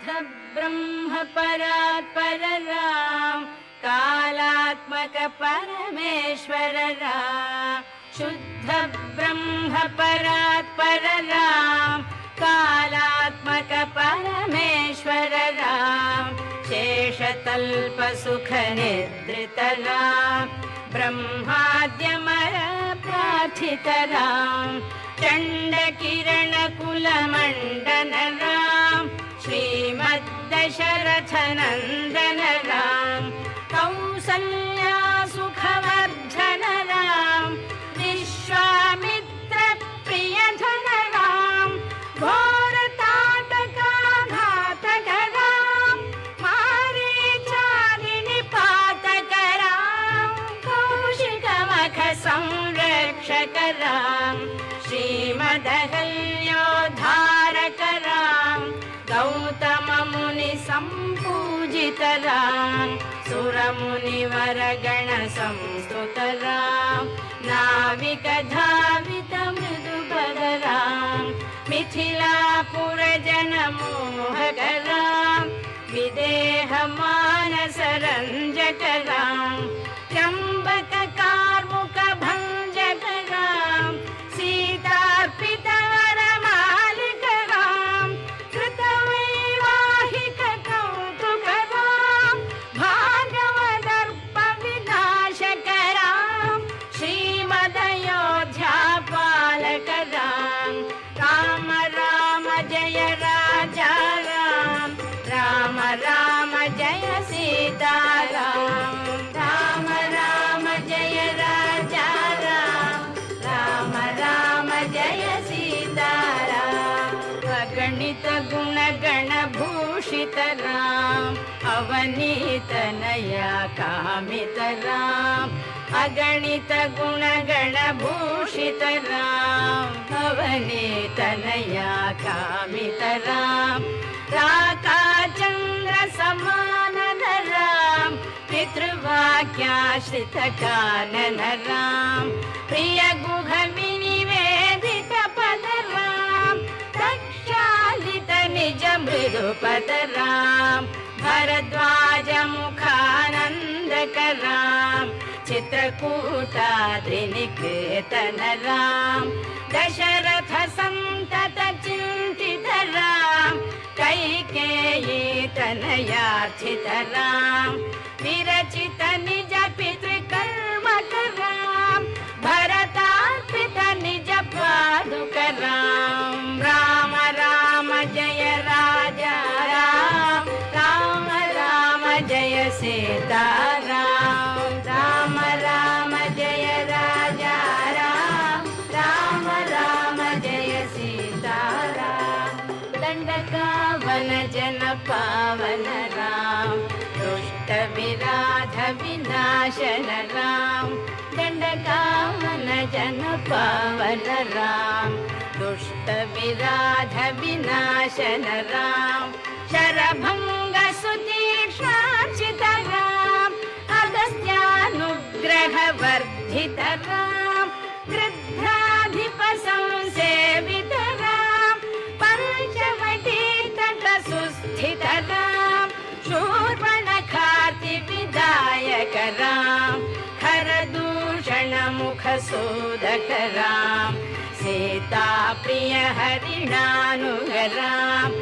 ब्रह्म परात्पर राम कालात्मक परमेश्वर राम शुद्ध ब्रह्म परात्पर राम कालात्मक परमेश्वर राम शेषतल्प सुख निद्रित राम ब्रह्माद्यमर प्रार्थित राम चंड किरण कुल मंडन राम श्रीमद्दशरथ नंदन राम कौसल्या सुखवर्धन राम विश्वामित्र प्रियधन राम घोर ताटकाघातक राम मारीचारिणि पातक राम कौशिक मख संरक्षक राम श्रीमदहल्योद्धारक राम गौतम मुनि संपूजित राम सुरमुनिवर गण संस्तुत राम नाविक धावित मृदुपद राम मिथिलापुर जन मोहक राम विदेह मानस रंजक राम त्र्यंबक कार्मुक भंजक राम सीतार्पित वर मालिक राम कृतवैवाहिक कौतुक राम भागवदर्प विनाशक राम श्रीमदयोध्या पालक राम राम राम जय राजा राम राम राम जय सीता राम राम राम जय राजा राम राम राम जय सीता राम अगणित गुण गण भूषित राम अवनीत नया कामित राम अगणित गुण गण भूषित राम अवनीत नया कामित राम राका चंद्र समान राम पितृवाक्याश्रित कानन राम प्रिय गुह विनिवेदित पद राम प्रक्षालित निज मृदुपद राम भरद्वाज मुखानंदक राम चित्रकूटाद्रिनिकेतन राम दशरथ संतत चिंतित राम कैकेयी तनयार्चित राम विरचित निज पितृकर्मक राम भरतार्पित निज पादुक राम राम राम जय राजा राम राम राम जय सीता राम राम राम जय राजा राम राम राम जय सीता राम दंडकावन जन पावन राम दुष्ट विराध विनाशन राम दंडकावन जन पावन राम दुष्ट विराध विनाशन राम शरभंग सुतीक्ष्णार्चित राम अगस्त्यानुग्रह वर्धित राम गृध्राधिप संसेवित राम पंचवटी तट सुस्थित राम शूर्पणखाति विदायक राम खरदूषण मुख सोदक राम सीता प्रिय हरिणानुग राम